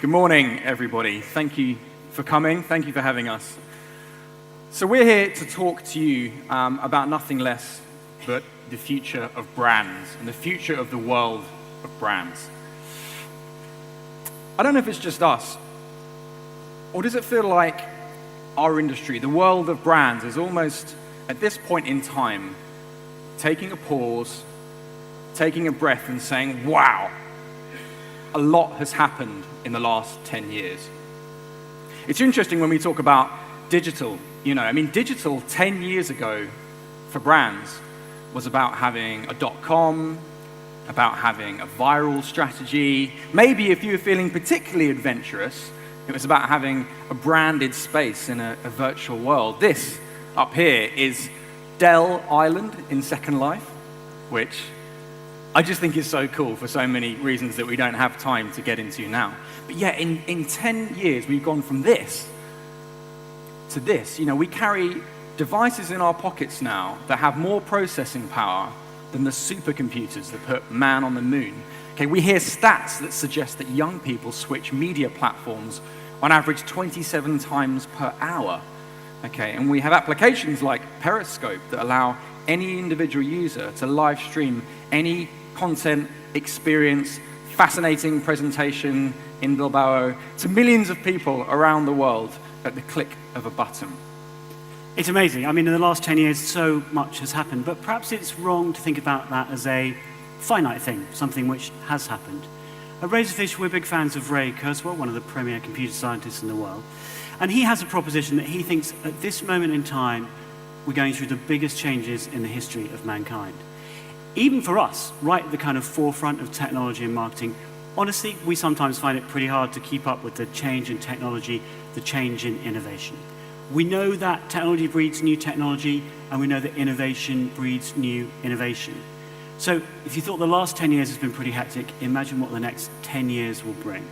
Good morning, everybody. Thank you for coming. Thank you for having us. So we're here to talk to you about nothing less but the future of brands and the future of the world of brands. I don't know if it's just us, or does it feel like our industry, the world of brands, is almost, at this point in time, taking a pause, taking a breath and saying, wow, a lot has happened in the last 10 years. It's interesting when we talk about digital, digital 10 years ago for brands was about having a .com, about having a viral strategy. Maybe if you were feeling particularly adventurous, it was about having a branded space in a virtual world. This up here is Dell Island in Second Life, which I just think is so cool for so many reasons that we don't have time to get into now. But yeah, in 10 years, we've gone from this to this. We carry devices in our pockets now that have more processing power than the supercomputers that put man on the moon. Okay, we hear stats that suggest that young people switch media platforms on average 27 times per hour. Okay, and we have applications like Periscope that allow any individual user to live stream any content, experience, fascinating presentation in Bilbao to millions of people around the world at the click of a button. It's amazing. In the last 10 years, so much has happened, but perhaps it's wrong to think about that as a finite thing, something which has happened. At Razorfish, we're big fans of Ray Kurzweil, one of the premier computer scientists in the world, and he has a proposition that he thinks at this moment in time, we're going through the biggest changes in the history of mankind. Even for us, right at the kind of forefront of technology and marketing, honestly, we sometimes find it pretty hard to keep up with the change in technology, the change in innovation. We know that technology breeds new technology, and we know that innovation breeds new innovation. So if you thought the last 10 years has been pretty hectic, imagine what the next 10 years will bring.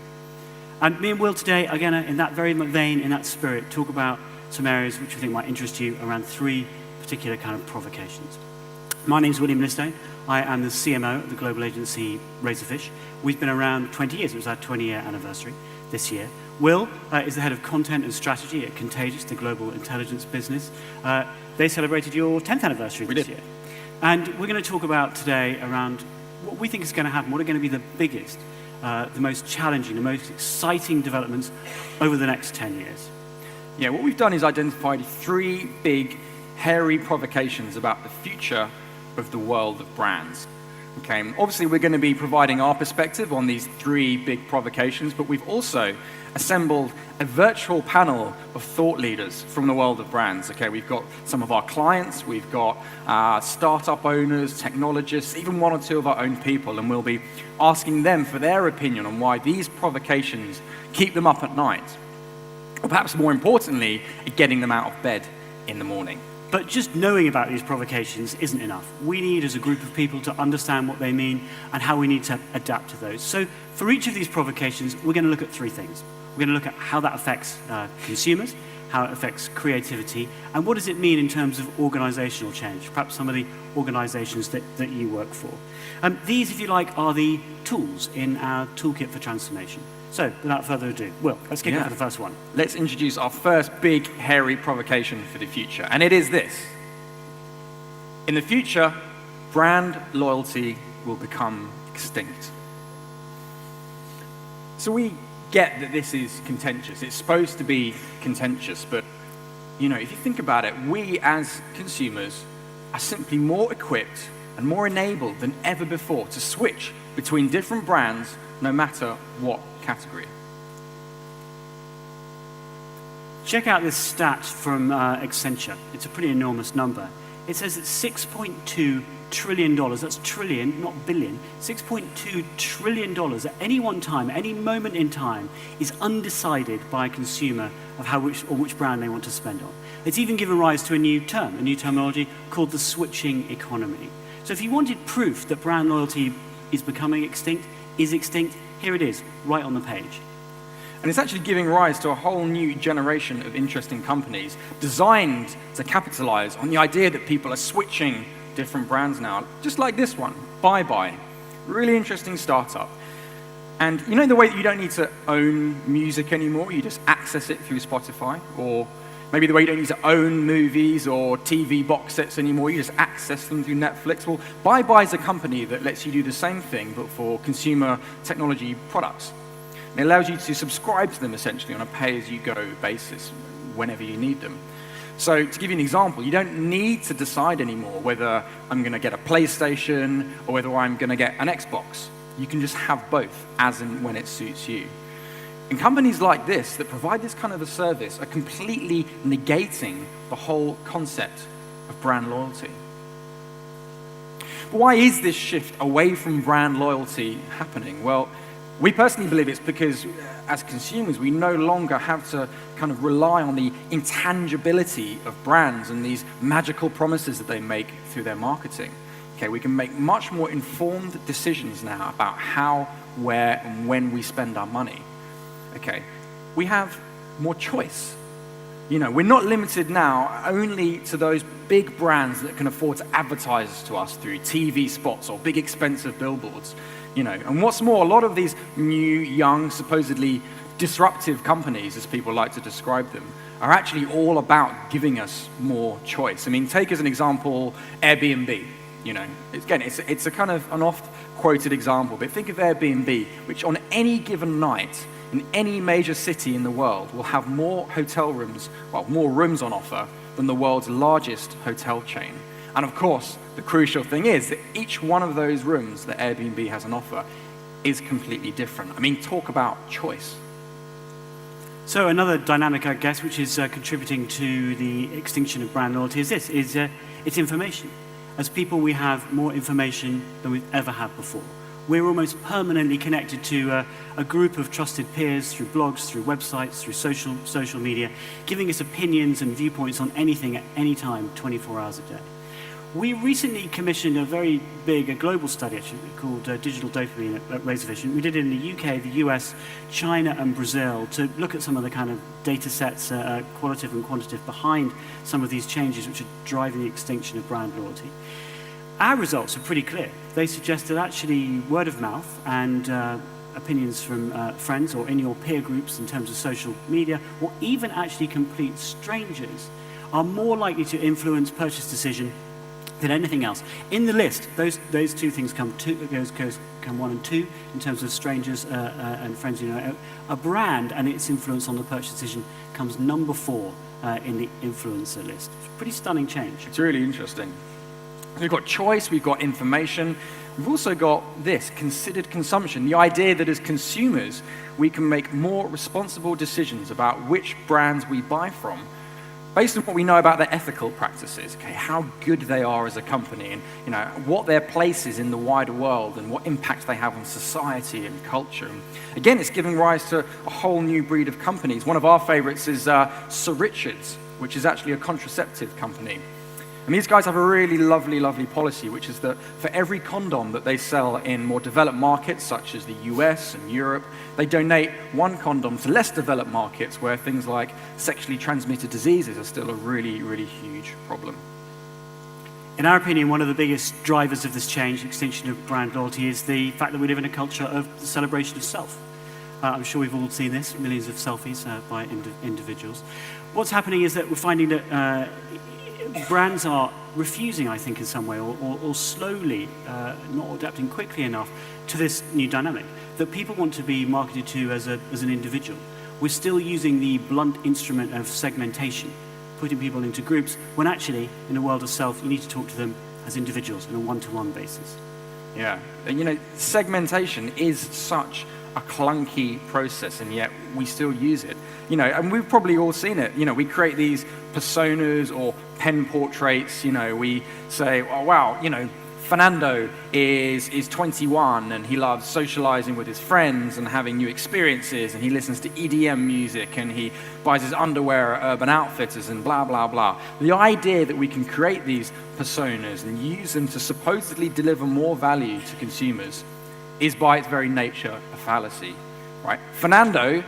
And me and Will today are going to, in that very vein, in that spirit, talk about some areas which we think might interest you around three particular kind of provocations. My name's William Lidstone. I am the CMO of the global agency Razorfish. We've been around 20 years. It was our 20-year anniversary this year. Will is the head of content and strategy at Contagious, the global intelligence business. They celebrated your 10th anniversary this year. And we're going to talk about today around what we think is going to happen, what are going to be the biggest, the most challenging, the most exciting developments over the next 10 years. Yeah, what we've done is identified three big, hairy provocations about the future of the world of brands. Okay, obviously we're going to be providing our perspective on these three big provocations, but we've also assembled a virtual panel of thought leaders from the world of brands. Okay, we've got some of our clients, we've got startup owners, technologists, even one or two of our own people, and we'll be asking them for their opinion on why these provocations keep them up at night, or perhaps more importantly, getting them out of bed in the morning. But just knowing about these provocations isn't enough. We need, as a group of people, to understand what they mean and how we need to adapt to those. So for each of these provocations, we're going to look at three things. We're going to look at how that affects consumers, how it affects creativity, and what does it mean in terms of organizational change, perhaps some of the organizations that you work for. These, if you like, are the tools in our Toolkit for Transformation. So, without further ado, Will, let's kick off with the first one. Let's introduce our first big, hairy provocation for the future, and it is this. In the future, brand loyalty will become extinct. So we get that this is contentious. It's supposed to be contentious, but, if you think about it, we as consumers are simply more equipped and more enabled than ever before to switch between different brands, no matter what category. Check out this stat from Accenture. It's a pretty enormous number. It says that $6.2 trillion, that's trillion, not billion, $6.2 trillion at any one time, any moment in time, is undecided by a consumer of which brand they want to spend on. It's even given rise to a new terminology called the switching economy. So if you wanted proof that brand loyalty is becoming extinct, here it is, right on the page. And it's actually giving rise to a whole new generation of interesting companies designed to capitalize on the idea that people are switching different brands now, just like this one, Bye Bye. Really interesting startup. And you know the way that you don't need to own music anymore, you just access it through Spotify, or maybe the way you don't need to own movies or TV box sets anymore, you just access them through Netflix. Well, BuyBuy is a company that lets you do the same thing, but for consumer technology products. And it allows you to subscribe to them essentially on a pay-as-you-go basis whenever you need them. So to give you an example, you don't need to decide anymore whether I'm going to get a PlayStation or whether I'm going to get an Xbox. You can just have both as and when it suits you. And companies like this that provide this kind of a service are completely negating the whole concept of brand loyalty. But why is this shift away from brand loyalty happening? Well, we personally believe it's because as consumers, we no longer have to kind of rely on the intangibility of brands and these magical promises that they make through their marketing. Okay, we can make much more informed decisions now about how, where, and when we spend our money. Okay, we have more choice. You know, we're not limited now only to those big brands that can afford to advertise to us through TV spots or big expensive billboards. You know, and what's more, a lot of these new, young, supposedly disruptive companies, as people like to describe them, are actually all about giving us more choice. I mean, take as an example Airbnb. You know, again, it's a kind of an oft-quoted example, but think of Airbnb, which on any given night in any major city in the world will have more hotel rooms, well, more rooms on offer than the world's largest hotel chain. And of course, the crucial thing is that each one of those rooms that Airbnb has on offer is completely different. I mean, talk about choice. So another dynamic, I guess, which is contributing to the extinction of brand loyalty is this, it's information. As people, we have more information than we've ever had before. We're almost permanently connected to a group of trusted peers through blogs, through websites, through social media, giving us opinions and viewpoints on anything at any time, 24 hours a day. We recently commissioned a very big, a global study actually, called Digital Dopamine at Razorfish. And we did it in the UK, the US, China, and Brazil to look at some of the kind of data sets, qualitative and quantitative, behind some of these changes which are driving the extinction of brand loyalty. Our results are pretty clear. They suggest that actually word of mouth and opinions from friends or in your peer groups in terms of social media, or even actually complete strangers, are more likely to influence purchase decision than anything else. In the list, those two things come one and two in terms of strangers and friends. You know, a brand and its influence on the purchase decision comes number 4 in the influencer list. It's a pretty stunning change. It's really interesting. We've got choice, we've got information, we've also got this, considered consumption, the idea that as consumers, we can make more responsible decisions about which brands we buy from, based on what we know about their ethical practices, okay, how good they are as a company, and you know, what their place is in the wider world, and what impact they have on society and culture. And again, it's giving rise to a whole new breed of companies. One of our favorites is Sir Richard's, which is actually a contraceptive company. And these guys have a really lovely, lovely policy, which is that for every condom that they sell in more developed markets, such as the US and Europe, they donate 1 condom to less developed markets where things like sexually transmitted diseases are still a really, really huge problem. In our opinion, one of the biggest drivers of this change, extinction of brand loyalty, is the fact that we live in a culture of the celebration of self. I'm sure we've all seen this, millions of selfies by individuals. What's happening is that we're finding that brands are refusing, I think, in some way, or slowly, not adapting quickly enough to this new dynamic, that people want to be marketed to as an individual. We're still using the blunt instrument of segmentation, putting people into groups, when actually, in the world of self, you need to talk to them as individuals on a one-to-one basis. Yeah, and you know, segmentation is such a clunky process, and yet we still use it. You know, and we've probably all seen it. You know, we create these personas or pen portraits. You know, we say, oh wow, you know, Fernando is 21 and he loves socializing with his friends and having new experiences, and he listens to EDM music and he buys his underwear at Urban Outfitters and blah, blah, blah. The idea that we can create these personas and use them to supposedly deliver more value to consumers is by its very nature a fallacy, right? Fernando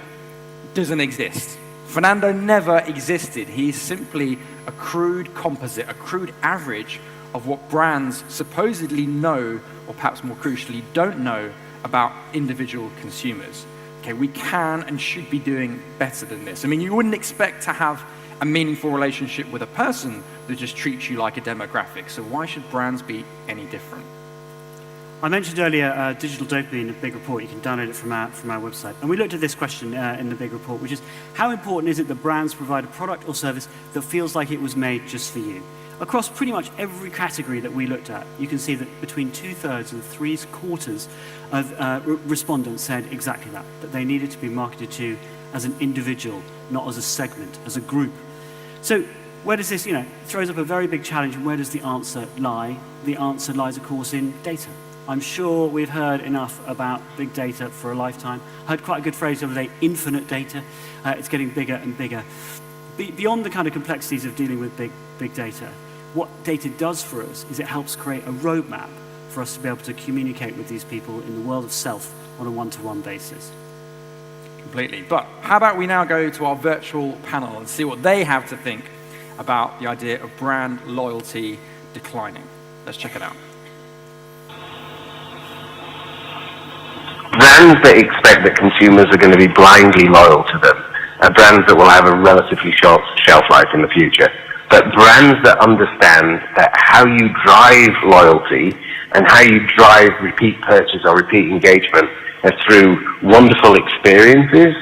doesn't exist. Fernando never existed. He's simply a crude composite, a crude average of what brands supposedly know, or perhaps more crucially, don't know about individual consumers. Okay, we can and should be doing better than this. I mean, you wouldn't expect to have a meaningful relationship with a person that just treats you like a demographic. So why should brands be any different? I mentioned earlier Digital Dopamine, a big report. You can download it from our website. And we looked at this question in the big report, which is, how important is it that brands provide a product or service that feels like it was made just for you? Across pretty much every category that we looked at, you can see that between 2/3 and 3/4 of respondents said exactly that they needed to be marketed to as an individual, not as a segment, as a group. So where does this, throws up a very big challenge, and where does the answer lie? The answer lies, of course, in data. I'm sure we've heard enough about big data for a lifetime. I heard quite a good phrase the other day, infinite data. It's getting bigger and bigger. Beyond the kind of complexities of dealing with big data, what data does for us is it helps create a roadmap for us to be able to communicate with these people in the world of self on a one-to-one basis. Completely. But how about we now go to our virtual panel and see what they have to think about the idea of brand loyalty declining. Let's check it out. Brands that expect that consumers are going to be blindly loyal to them are brands that will have a relatively short shelf life in the future. But brands that understand that how you drive loyalty and how you drive repeat purchase or repeat engagement are through wonderful experiences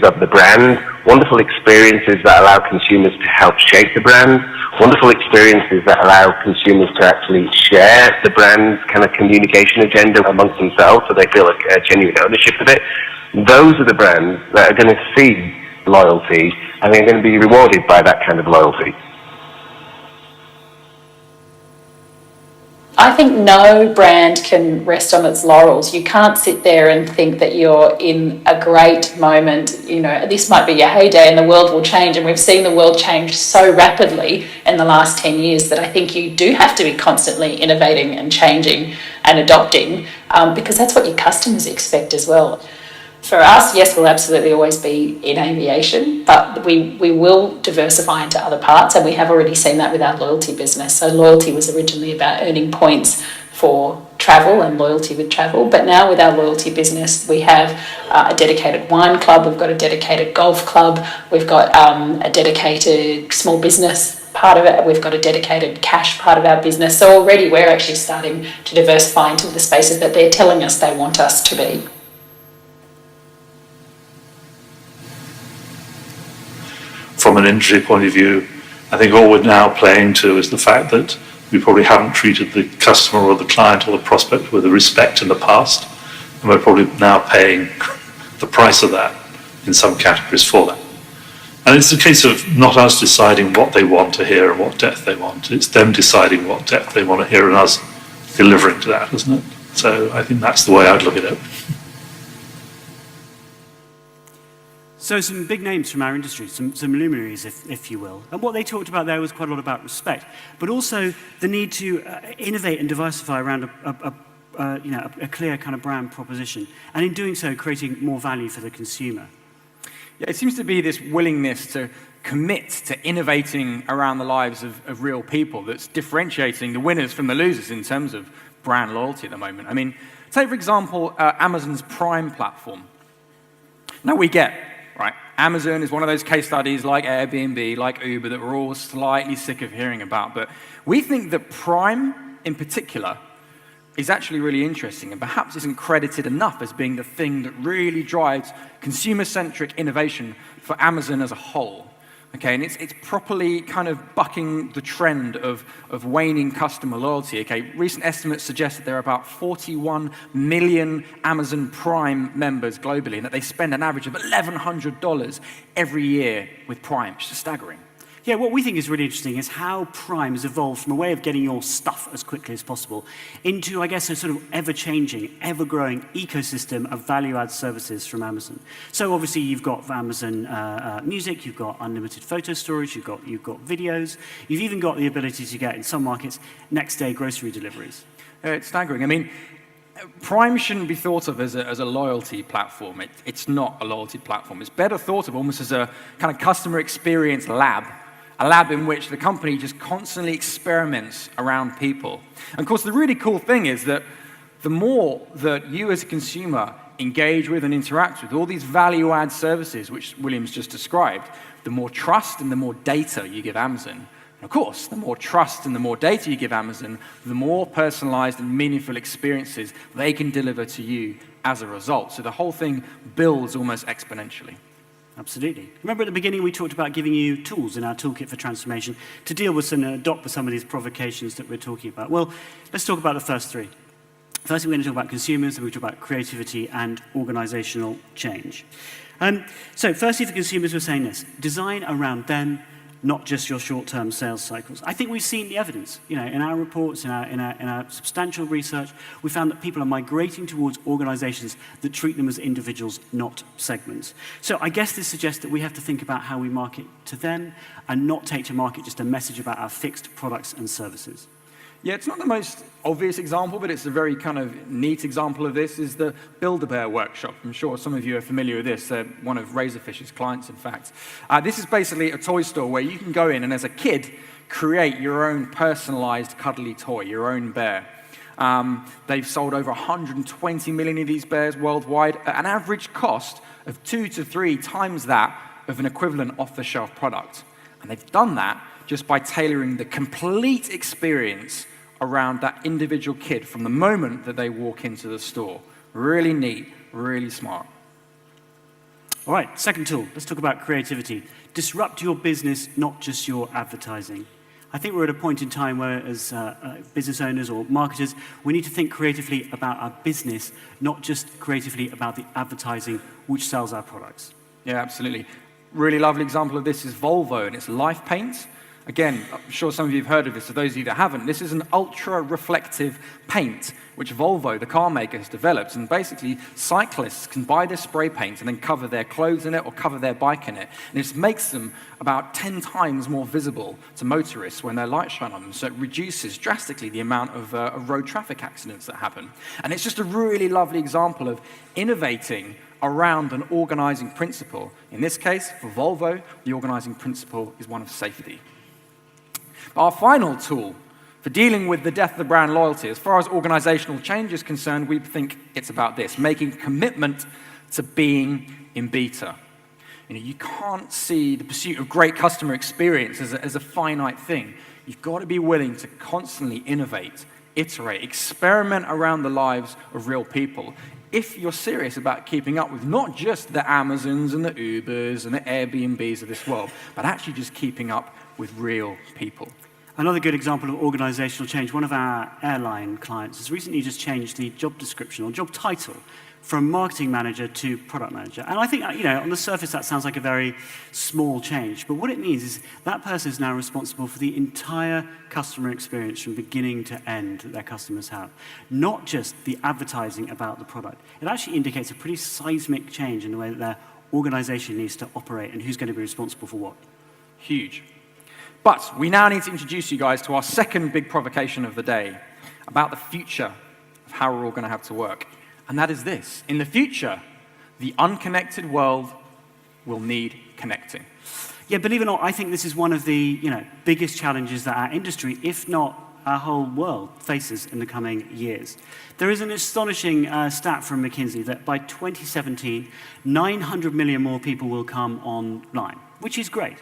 of the brand, wonderful experiences that allow consumers to help shape the brand, wonderful experiences that allow consumers to actually share the brand's kind of communication agenda amongst themselves so they feel a genuine ownership of it. Those are the brands that are going to see loyalty and they're going to be rewarded by that kind of loyalty. I think no brand can rest on its laurels. You can't sit there and think that you're in a great moment. This might be your heyday and the world will change. And we've seen the world change so rapidly in the last 10 years that I think you do have to be constantly innovating and changing and adopting because that's what your customers expect as well. For us, yes, we'll absolutely always be in aviation, but we will diversify into other parts, and we have already seen that with our loyalty business. So loyalty was originally about earning points for travel and loyalty with travel, but now with our loyalty business, we have a dedicated wine club, we've got a dedicated golf club, we've got a dedicated small business part of it, we've got a dedicated cash part of our business. So already we're actually starting to diversify into the spaces that they're telling us they want us to be. From an industry point of view, I think all we're now playing to is the fact that we probably haven't treated the customer or the client or the prospect with respect in the past, and we're probably now paying the price of that in some categories for that. And it's a case of not us deciding what they want to hear and what depth they want. It's them deciding what depth they want to hear and us delivering to that, isn't it? So I think that's the way I'd look at it. So some big names from our industry, some luminaries, if you will. And what they talked about there was quite a lot about respect, but also the need to innovate and diversify around a clear kind of brand proposition, and in doing so, creating more value for the consumer. Yeah, it seems to be this willingness to commit to innovating around the lives of real people that's differentiating the winners from the losers in terms of brand loyalty at the moment. I mean, take, for example, Amazon's Prime platform. Now we get, right, Amazon is one of those case studies like Airbnb, like Uber, that we're all slightly sick of hearing about. But we think that Prime, in particular, is actually really interesting and perhaps isn't credited enough as being the thing that really drives consumer-centric innovation for Amazon as a whole. Okay, and it's properly kind of bucking the trend of waning customer loyalty. Okay, recent estimates suggest that there are about 41 million Amazon Prime members globally, and that they spend an average of $1,100 every year with Prime, which is staggering. Yeah, what we think is really interesting is how Prime has evolved from a way of getting your stuff as quickly as possible into, I guess, a sort of ever-changing, ever-growing ecosystem of value-add services from Amazon. So obviously you've got Amazon Music, you've got unlimited photo storage, you've got videos, you've even got the ability to get, in some markets, next-day grocery deliveries. It's staggering. I mean, Prime shouldn't be thought of as a loyalty platform. It's not a loyalty platform. It's better thought of almost as a kind of customer experience lab. A lab in which the company just constantly experiments around people. And of course, the really cool thing is that the more that you as a consumer engage with and interact with all these value-add services, which William's just described, the more trust and the more data you give Amazon. And of course, the more trust and the more data you give Amazon, the more personalized and meaningful experiences they can deliver to you as a result. So the whole thing builds almost exponentially. Absolutely. Remember at the beginning we talked about giving you tools in our Toolkit for Transformation to deal with and adopt with some of these provocations that we're talking about. Well, let's talk about the first three. First, we're going to talk about consumers, then we're going to talk about creativity and organizational change. So firstly, for consumers, we're saying this: design around them, not just your short-term sales cycles. I think we've seen the evidence. You know, in our reports, in our substantial research, we found that people are migrating towards organizations that treat them as individuals, not segments. So I guess this suggests that we have to think about how we market to them and not take to market just a message about our fixed products and services. Yeah, it's not the most obvious example, but it's a very kind of neat example of this, is the Build-A-Bear workshop. I'm sure some of you are familiar with this. They're one of Razorfish's clients, in fact. This is basically a toy store where you can go in and, as a kid, create your own personalized cuddly toy, your own bear. They've sold over 120 million of these bears worldwide at an average cost of 2 to 3 times that of an equivalent off-the-shelf product. And they've done that just by tailoring the complete experience around that individual kid from the moment that they walk into the store. Really neat, really smart. All right, second tool. Let's talk about creativity. Disrupt your business, not just your advertising. I think we're at a point in time where, as business owners or marketers, we need to think creatively about our business, not just creatively about the advertising which sells our products. Yeah, absolutely. Really lovely example of this is Volvo and its Life Paint. Again, I'm sure some of you have heard of this. For those of you that haven't, this is an ultra-reflective paint which Volvo, the car maker, has developed. And basically, cyclists can buy this spray paint and then cover their clothes in it or cover their bike in it. And it makes them about 10 times more visible to motorists when their lights shine on them. So it reduces drastically the amount of road traffic accidents that happen. And it's just a really lovely example of innovating around an organizing principle. In this case, for Volvo, the organizing principle is one of safety. Our final tool for dealing with the death of the brand loyalty, as far as organizational change is concerned, we think it's about this: making a commitment to being in beta. You know, you can't see the pursuit of great customer experience as a finite thing. You've got to be willing to constantly innovate, iterate, experiment around the lives of real people if you're serious about keeping up with not just the Amazons and the Ubers and the Airbnbs of this world, but actually just keeping up with real people. Another good example of organizational change, one of our airline clients has recently just changed the job description or job title from marketing manager to product manager. And I think, you know, on the surface that sounds like a very small change, but what it means is that person is now responsible for the entire customer experience from beginning to end that their customers have, not just the advertising about the product. It actually indicates a pretty seismic change in the way that their organization needs to operate and who's going to be responsible for what. Huge. But we now need to introduce you guys to our second big provocation of the day about the future of how we're all going to have to work. And that is this: in the future, the unconnected world will need connecting. Yeah, believe it or not, I think this is one of the biggest challenges that our industry, if not our whole world, faces in the coming years. There is an astonishing stat from McKinsey that by 2017, 900 million more people will come online, which is great.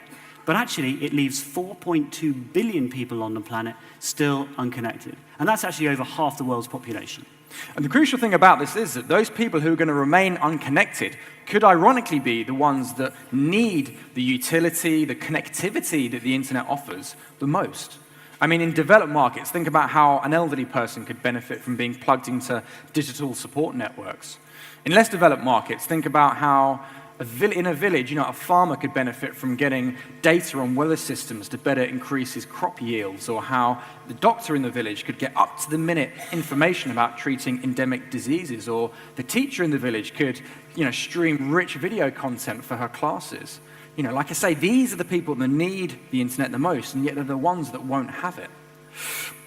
But actually, it leaves 4.2 billion people on the planet still unconnected. And that's actually over half the world's population. And the crucial thing about this is that those people who are going to remain unconnected could ironically be the ones that need the utility, the connectivity that the internet offers the most. I mean, in developed markets, think about how an elderly person could benefit from being plugged into digital support networks. In less developed markets, think about how in a village, a farmer could benefit from getting data on weather systems to better increase his crop yields, or how the doctor in the village could get up-to-the-minute information about treating endemic diseases, or the teacher in the village could, stream rich video content for her classes. Like I say, these are the people that need the internet the most, and yet they're the ones that won't have it.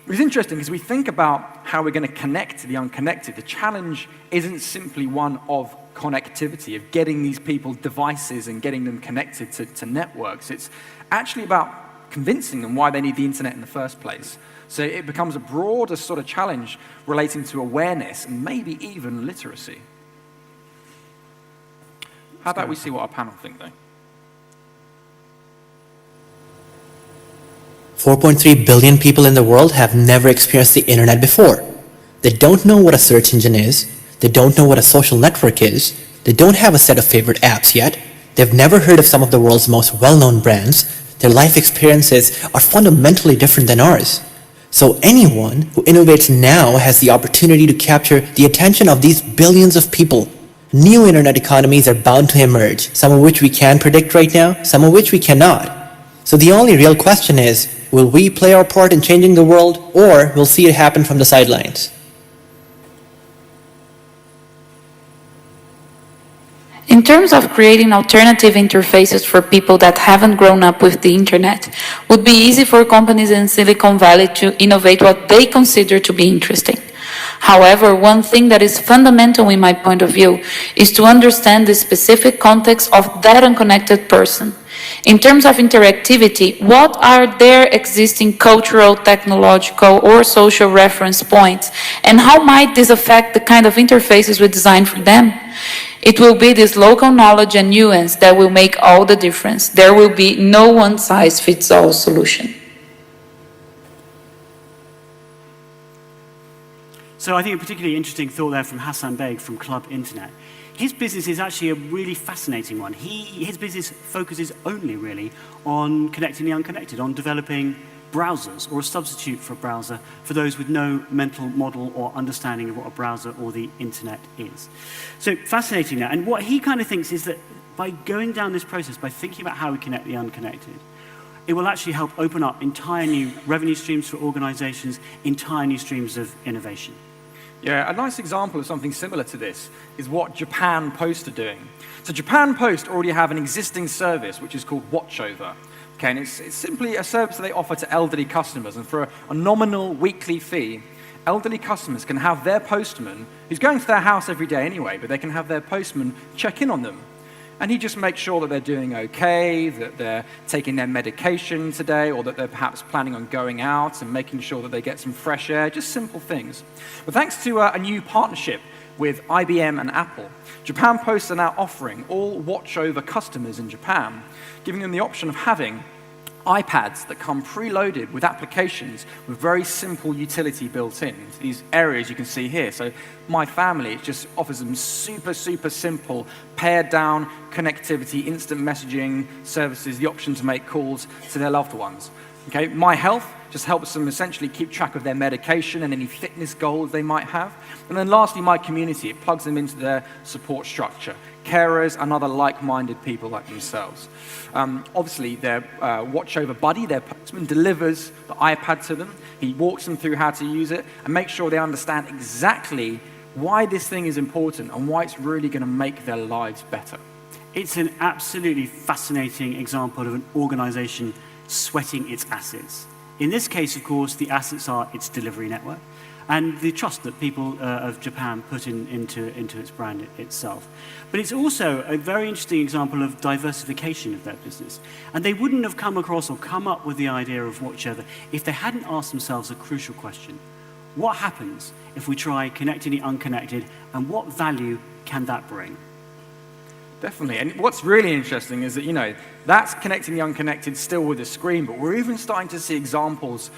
It's interesting because we think about how we're going to connect to the unconnected. The challenge isn't simply one of connectivity, of getting these people devices and getting them connected to networks. It's actually about convincing them why they need the internet in the first place. So it becomes a broader sort of challenge relating to awareness and maybe even literacy. How about we see what our panel think, though? 4.3 billion people in the world have never experienced the internet before. They don't know what a search engine is. They don't know what a social network is. They don't have a set of favorite apps yet. They've never heard of some of the world's most well-known brands. Their life experiences are fundamentally different than ours. So anyone who innovates now has the opportunity to capture the attention of these billions of people. New internet economies are bound to emerge, some of which we can predict right now, some of which we cannot. So the only real question is, will we play our part in changing the world, or we'll see it happen from the sidelines? In terms of creating alternative interfaces for people that haven't grown up with the internet, would be easy for companies in Silicon Valley to innovate what they consider to be interesting. However, one thing that is fundamental in my point of view is to understand the specific context of that unconnected person. In terms of interactivity, what are their existing cultural, technological, or social reference points, and how might this affect the kind of interfaces we design for them? It will be this local knowledge and nuance that will make all the difference. There will be no one-size-fits-all solution. So I think a particularly interesting thought there from Hassan Beg from Club Internet. His business is actually a really fascinating one. His business focuses only really on connecting the unconnected, on developing browsers or a substitute for a browser for those with no mental model or understanding of what a browser or the internet is. So fascinating that. And what he kind of thinks is that by going down this process, by thinking about how we connect the unconnected, it will actually help open up entire new revenue streams for organizations, entire new streams of innovation. Yeah, a nice example of something similar to this is what Japan Post are doing. So Japan Post already have an existing service which is called Watchover. Okay, and it's simply a service that they offer to elderly customers, and for a nominal weekly fee, elderly customers can have their postman, who's going to their house every day anyway, but they can have their postman check in on them. And he just makes sure that they're doing okay, that they're taking their medication today, or that they're perhaps planning on going out and making sure that they get some fresh air, just simple things. But thanks to a new partnership with IBM and Apple, Japan Post are now offering all Watchover customers in Japan, giving them the option of having iPads that come preloaded with applications with very simple utility built in. These areas you can see here. So my family, it just offers them super, super simple, pared down connectivity, instant messaging services, the option to make calls to their loved ones. Okay, My Health just helps them essentially keep track of their medication and any fitness goals they might have. And then lastly, My Community, it plugs them into their support structure. Carers and other like-minded people like themselves. Obviously, their Watchover buddy, their postman, delivers the iPad to them. He walks them through how to use it and makes sure they understand exactly why this thing is important and why it's really going to make their lives better. It's an absolutely fascinating example of an organization sweating its assets. In this case, of course, the assets are its delivery network and the trust that people of Japan put into its brand itself. But it's also a very interesting example of diversification of their business. And they wouldn't have come across or come up with the idea of Watchover if they hadn't asked themselves a crucial question. What happens if we try connecting the unconnected, and what value can that bring? Definitely. And what's really interesting is that, that's connecting the unconnected still with a screen, but we're even starting to see examples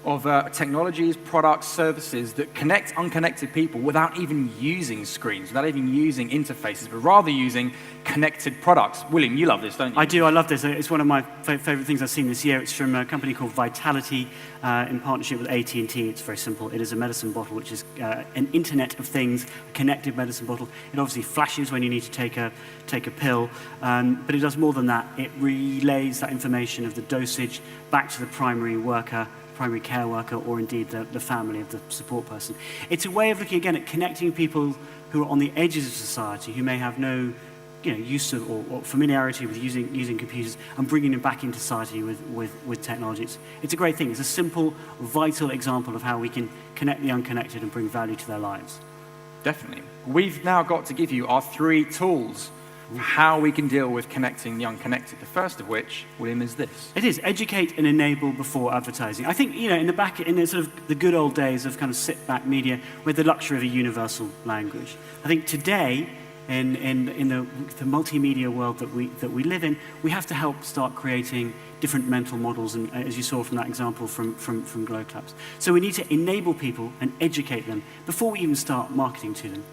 of technologies, products, services that connect unconnected people without even using screens, without even using interfaces, but rather using connected products. William, you love this, don't you? I do, I love this. It's one of my favorite things I've seen this year. It's from a company called Vitality in partnership with AT&T. It's very simple. It is a medicine bottle, which is an Internet of Things, a connected medicine bottle. It obviously flashes when you need to take a pill, but it does more than that. It relays that information of the dosage back to the primary care worker, or indeed the family of the support person. It's a way of looking again at connecting people who are on the edges of society, who may have no use of or familiarity with using computers, and bringing them back into society with technology. It's a great thing. It's a simple, vital example of how we can connect the unconnected and bring value to their lives. Definitely. We've now got to give you our 3 tools for how we can deal with connecting the unconnected. The first of which, William, is this. It is educate and enable before advertising. I think, in the sort of the good old days of kind of sit-back media, with the luxury of a universal language. I think today, in the multimedia world that we live in, we have to help start creating different mental models, and as you saw from that example from Glow Claps. So we need to enable people and educate them before we even start marketing to them.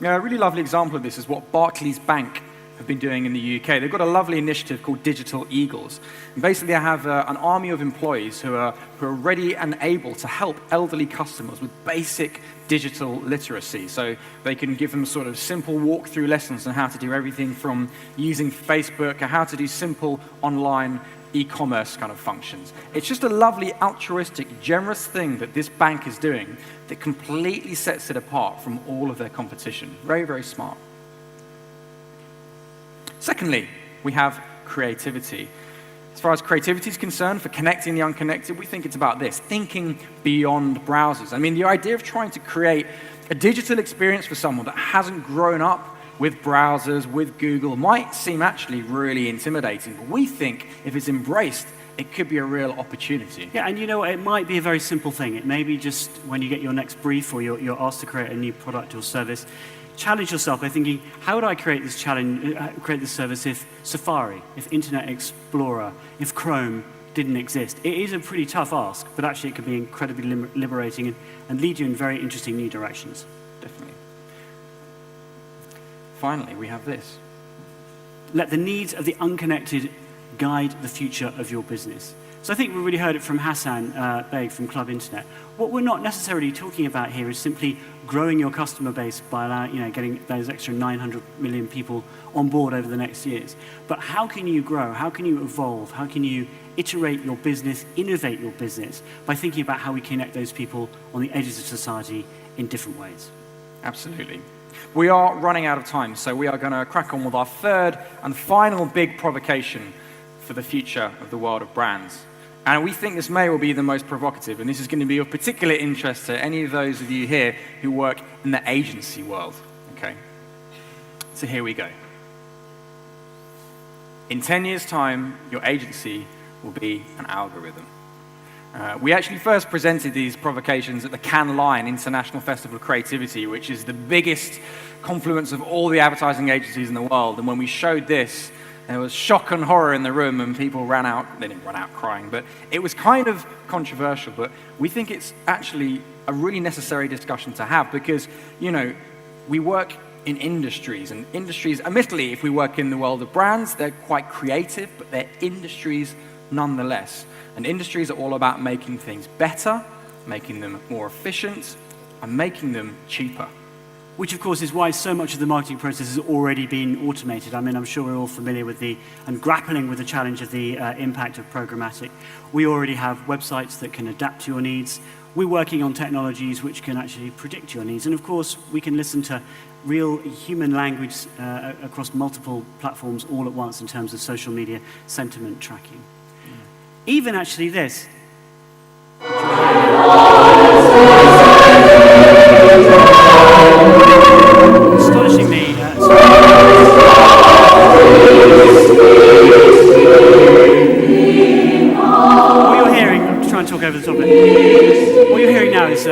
Yeah, a really lovely example of this is what Barclays Bank have been doing in the UK. They've got a lovely initiative called Digital Eagles. And basically, they have an army of employees who are ready and able to help elderly customers with basic digital literacy. So they can give them sort of simple walkthrough lessons on how to do everything from using Facebook or how to do simple online e-commerce kind of functions. It's just a lovely, altruistic, generous thing that this bank is doing that completely sets it apart from all of their competition. Very, very smart. Secondly, we have creativity. As far as creativity is concerned, for connecting the unconnected, we think it's about this, thinking beyond browsers. I mean, the idea of trying to create a digital experience for someone that hasn't grown up with browsers, with Google, might seem actually really intimidating, but we think if it's embraced, it could be a real opportunity. Yeah, and it might be a very simple thing. It may be just when you get your next brief or you're asked to create a new product or service, challenge yourself by thinking, how would I create this service if Safari, if Internet Explorer, if Chrome didn't exist? It is a pretty tough ask, but actually it can be incredibly liberating and lead you in very interesting new directions. Definitely. Finally, we have this. Let the needs of the unconnected guide the future of your business. So I think we really heard it from Hassan Beg from Club Internet. What we're not necessarily talking about here is simply growing your customer base by getting those extra 900 million people on board over the next years. But how can you grow? How can you evolve? How can you iterate your business, innovate your business by thinking about how we connect those people on the edges of society in different ways? Absolutely. We are running out of time, so we are going to crack on with our third and final big provocation for the future of the world of brands. And we think this may well be the most provocative, and this is going to be of particular interest to any of those of you here who work in the agency world. Okay? So here we go. In 10 years' time, your agency will be an algorithm. We actually first presented these provocations at the Cannes Lion International Festival of Creativity, which is the biggest confluence of all the advertising agencies in the world. And when we showed this, there was shock and horror in the room, and people ran out. They didn't run out crying, but it was kind of controversial. But we think it's actually a really necessary discussion to have because, we work in industries, and industries, admittedly, if we work in the world of brands, they're quite creative, but they're industries nonetheless. And industries are all about making things better, making them more efficient, and making them cheaper. Which, of course, is why so much of the marketing process has already been automated. I mean, I'm sure we're all familiar with and grappling with the challenge of the impact of programmatic. We already have websites that can adapt to your needs. We're working on technologies which can actually predict your needs. And, of course, we can listen to real human language across multiple platforms all at once in terms of social media sentiment tracking. Even actually this. Astonishingly, what you're hearing, I'm just trying to talk over the top of it. What you're hearing now is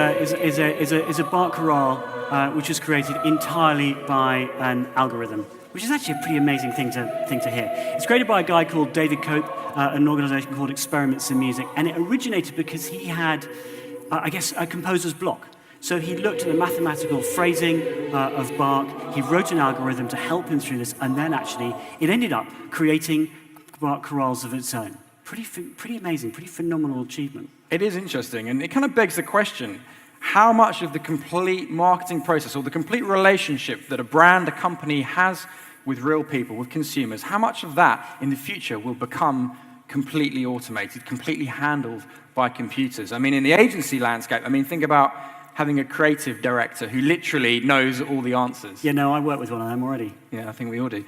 a bark chorale which was created entirely by an algorithm, which is actually a pretty amazing thing to hear. It's created by a guy called David Cope, an organization called Experiments in Music, and it originated because he had, a composer's block. So he looked at the mathematical phrasing of Bach, he wrote an algorithm to help him through this, and then actually it ended up creating Bach chorales of its own. Pretty amazing, pretty phenomenal achievement. It is interesting, and it kind of begs the question, how much of the complete marketing process or the complete relationship that a brand, a company has with real people, with consumers, how much of that in the future will become completely automated, completely handled by computers? I mean, in the agency landscape, think about having a creative director who literally knows all the answers. Yeah, no, I work with one of them already. Yeah, I think we all do.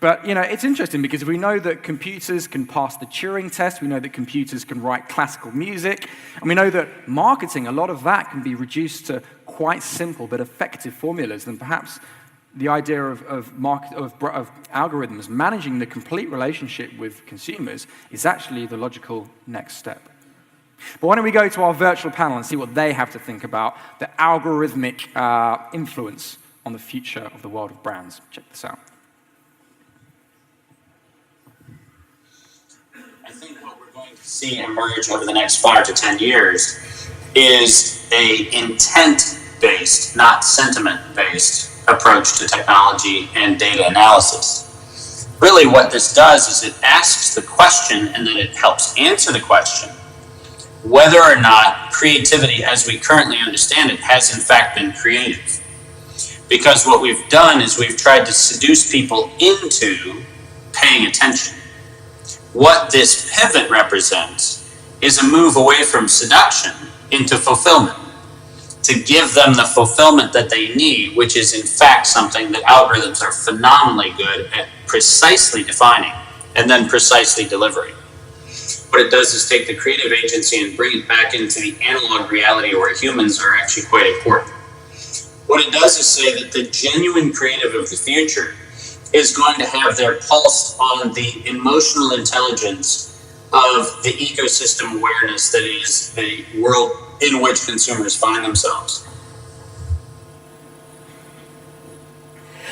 But, it's interesting because we know that computers can pass the Turing test, we know that computers can write classical music, and we know that marketing, a lot of that can be reduced to quite simple but effective formulas, and perhaps the idea of algorithms managing the complete relationship with consumers is actually the logical next step. But why don't we go to our virtual panel and see what they have to think about the algorithmic influence on the future of the world of brands. Check this out. I think what we're going to see emerge over the next 5 to 10 years is a intent-based, not sentiment-based approach to technology and data analysis. Really what this does is it asks the question and then it helps answer the question whether or not creativity as we currently understand it has in fact been creative. Because what we've done is we've tried to seduce people into paying attention. What this pivot represents is a move away from seduction into fulfillment, to give them the fulfillment that they need, which is in fact something that algorithms are phenomenally good at precisely defining and then precisely delivering. What it does is take the creative agency and bring it back into the analog reality where humans are actually quite important. What it does is say that the genuine creative of the future is going to have their pulse on the emotional intelligence of the ecosystem awareness that is the world in which consumers find themselves.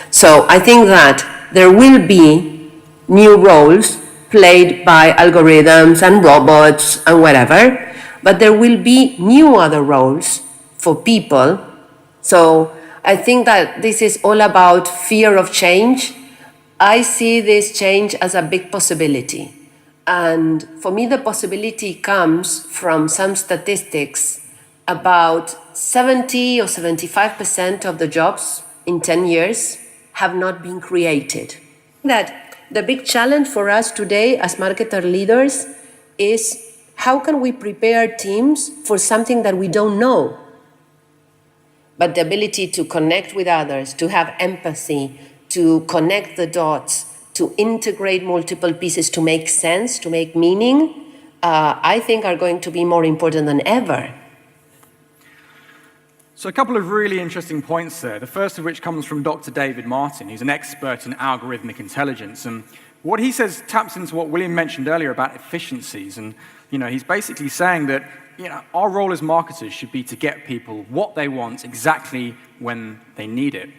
So I think that there will be new roles played by algorithms and robots and whatever, but there will be new other roles for people. So I think that this is all about fear of change. I see this change as a big possibility. And for me, the possibility comes from some statistics about 70 or 75% of the jobs in 10 years have not been created. That the big challenge for us today as marketer leaders is how can we prepare teams for something that we don't know? But the ability to connect with others, to have empathy, to connect the dots, to integrate multiple pieces to make sense, to make meaning, I think are going to be more important than ever. So a couple of really interesting points there, the first of which comes from Dr. David Martin, who's an expert in algorithmic intelligence. And what he says taps into what William mentioned earlier about efficiencies. And he's basically saying that our role as marketers should be to get people what they want exactly when they need it.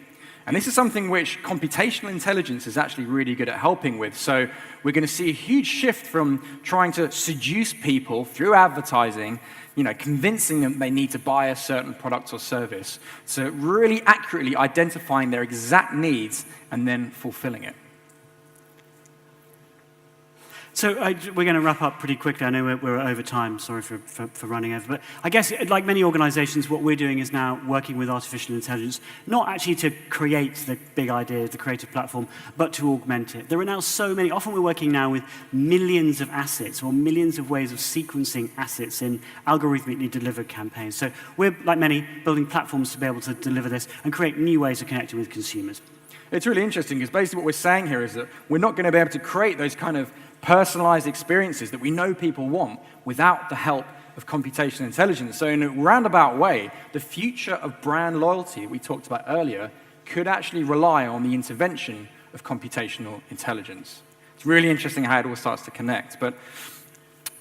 And this is something which computational intelligence is actually really good at helping with. So we're going to see a huge shift from trying to seduce people through advertising, convincing them they need to buy a certain product or service, to really accurately identifying their exact needs and then fulfilling it. So we're going to wrap up pretty quickly. I know we're over time. Sorry for running over. But I guess, like many organizations, what we're doing is now working with artificial intelligence, not actually to create the big idea, the creative platform, but to augment it. There are now so many. Often we're working now with millions of assets or millions of ways of sequencing assets in algorithmically delivered campaigns. So we're, like many, building platforms to be able to deliver this and create new ways of connecting with consumers. It's really interesting because basically what we're saying here is that we're not going to be able to create those kind of personalized experiences that we know people want without the help of computational intelligence. So in a roundabout way, the future of brand loyalty we talked about earlier could actually rely on the intervention of computational intelligence. It's really interesting how it all starts to connect. But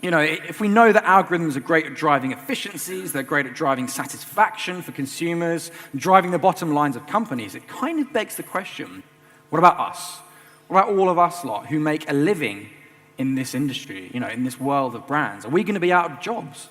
if we know that algorithms are great at driving efficiencies, they're great at driving satisfaction for consumers, driving the bottom lines of companies, it kind of begs the question, what about us? What about all of us lot who make a living in this industry, in this world of brands? Are we going to be out of jobs?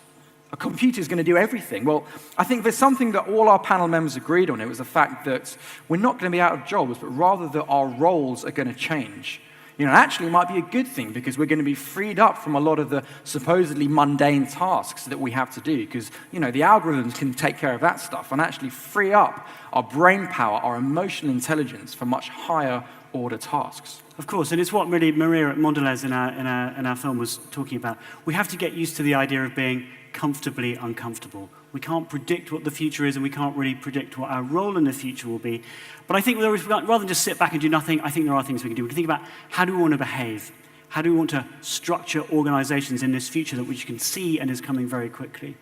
A computer's going to do everything. Well, I think there's something that all our panel members agreed on. It was the fact that we're not going to be out of jobs, but rather that our roles are going to change. Actually, it might be a good thing because we're going to be freed up from a lot of the supposedly mundane tasks that we have to do because, the algorithms can take care of that stuff and actually free up our brain power, our emotional intelligence for much higher order tasks. Of course, and it's what really Maria at Mondelez in our film was talking about. We have to get used to the idea of being comfortably uncomfortable. We can't predict what the future is, and we can't really predict what our role in the future will be. But I think rather than just sit back and do nothing, I think there are things we can do. We can think about how do we want to behave? How do we want to structure organizations in this future that we can see and is coming very quickly?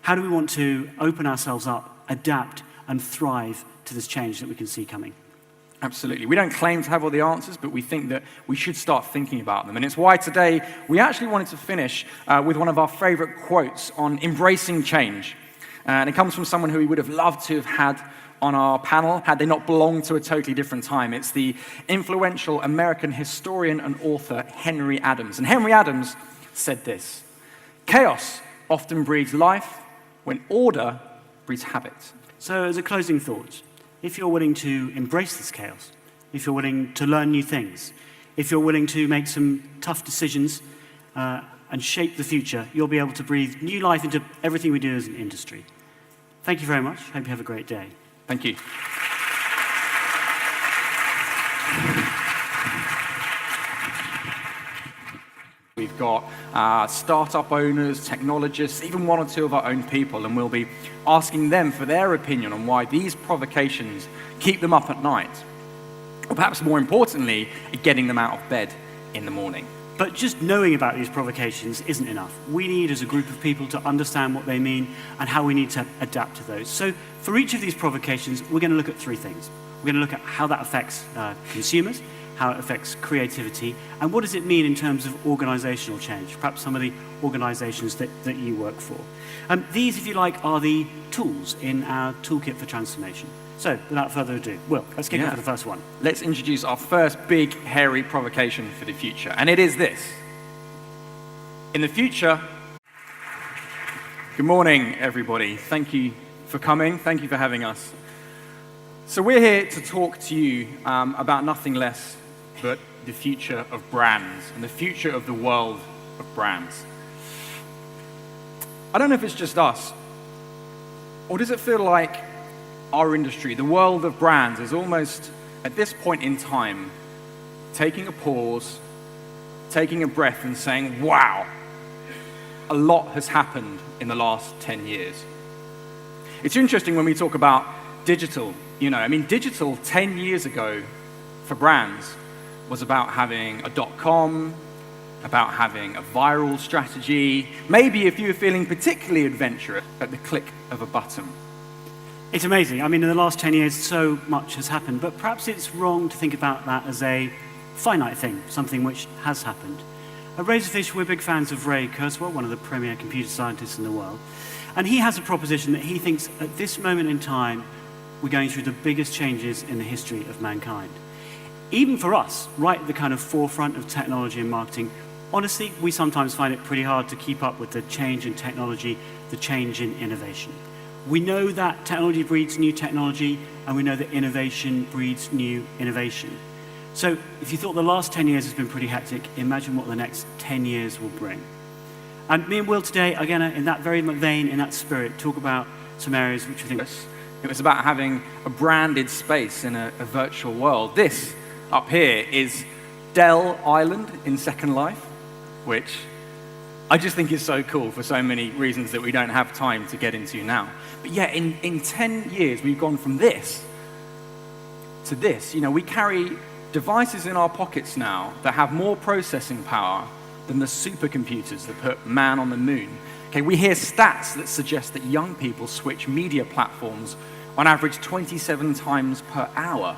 How do we want to open ourselves up, adapt, and thrive to this change that we can see coming? Absolutely. We don't claim to have all the answers, but we think that we should start thinking about them. And it's why today we actually wanted to finish with one of our favorite quotes on embracing change. And it comes from someone who we would have loved to have had on our panel had they not belonged to a totally different time. It's the influential American historian and author Henry Adams. And Henry Adams said this: "Chaos often breeds life when order breeds habit." So as a closing thought, if you're willing to embrace this chaos, if you're willing to learn new things, if you're willing to make some tough decisions and shape the future, you'll be able to breathe new life into everything we do as an industry. Thank you very much. Hope you have a great day. Thank you. We've got startup owners, technologists, even one or two of our own people, and we'll be asking them for their opinion on why these provocations keep them up at night, or perhaps more importantly, getting them out of bed in the morning. But just knowing about these provocations isn't enough. We need, as a group of people, to understand what they mean and how we need to adapt to those. So for each of these provocations, we're going to look at three things. We're going to look at how that affects consumers, how it affects creativity, and what does it mean in terms of organizational change, perhaps some of the organizations that you work for. These, if you like, are the tools in our Toolkit for Transformation. So, without further ado, Will, let's kick off with the first one. Let's introduce our first big, hairy provocation for the future, and it is this. In the future, good morning, everybody. Thank you for coming. Thank you for having us. So we're here to talk to you about nothing less but the future of brands and the future of the world of brands. I don't know if it's just us, or does it feel like our industry, the world of brands, is almost, at this point in time, taking a pause, taking a breath and saying, wow, a lot has happened in the last 10 years. It's interesting when we talk about digital, digital 10 years ago for brands was about having a .com, about having a viral strategy, maybe if you were feeling particularly adventurous, at the click of a button. It's amazing. In the last 10 years, so much has happened, but perhaps it's wrong to think about that as a finite thing, something which has happened. At Razorfish, we're big fans of Ray Kurzweil, one of the premier computer scientists in the world, and he has a proposition that he thinks at this moment in time, we're going through the biggest changes in the history of mankind. Even for us, right at the kind of forefront of technology and marketing, honestly, we sometimes find it pretty hard to keep up with the change in technology, the change in innovation. We know that technology breeds new technology, and we know that innovation breeds new innovation. So if you thought the last 10 years has been pretty hectic, imagine what the next 10 years will bring. And me and Will today are going to, in that very vein, in that spirit, talk about some areas which we think... It was about having a branded space in a virtual world. This up here is Dell Island in Second Life, which I just think is so cool for so many reasons that we don't have time to get into now. But yeah, in 10 years, we've gone from this to this. We carry devices in our pockets now that have more processing power than the supercomputers that put man on the moon. Okay, we hear stats that suggest that young people switch media platforms on average 27 times per hour.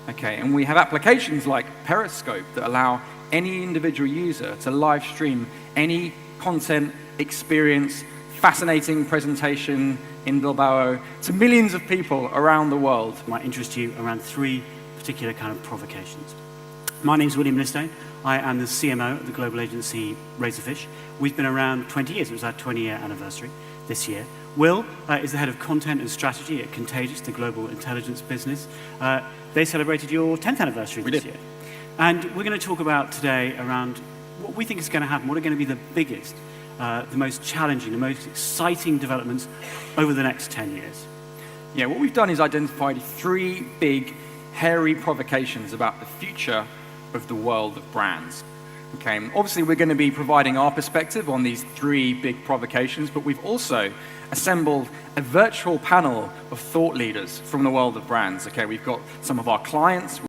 Okay, and we have applications like Periscope that allow any individual user to live stream any content, experience, fascinating presentation in Bilbao to millions of people around the world. Might interest you around three particular kind of provocations. My name's William Lidstone. I am the CMO at the global agency Razorfish. We've been around 20 years. It was our 20-year anniversary this year. Will is the head of content and strategy at Contagious, the global intelligence business. They celebrated your 10th anniversary this year. And we're going to talk about today around what we think is going to happen, what are going to be the biggest, the most challenging, the most exciting developments over the next 10 years. Yeah, what we've done is identified three big, hairy provocations about the future of the world of brands. Okay, obviously we're going to be providing our perspective on these three big provocations, but we've also assembled a virtual panel of thought leaders from the world of brands. Okay, we've got some of our clients,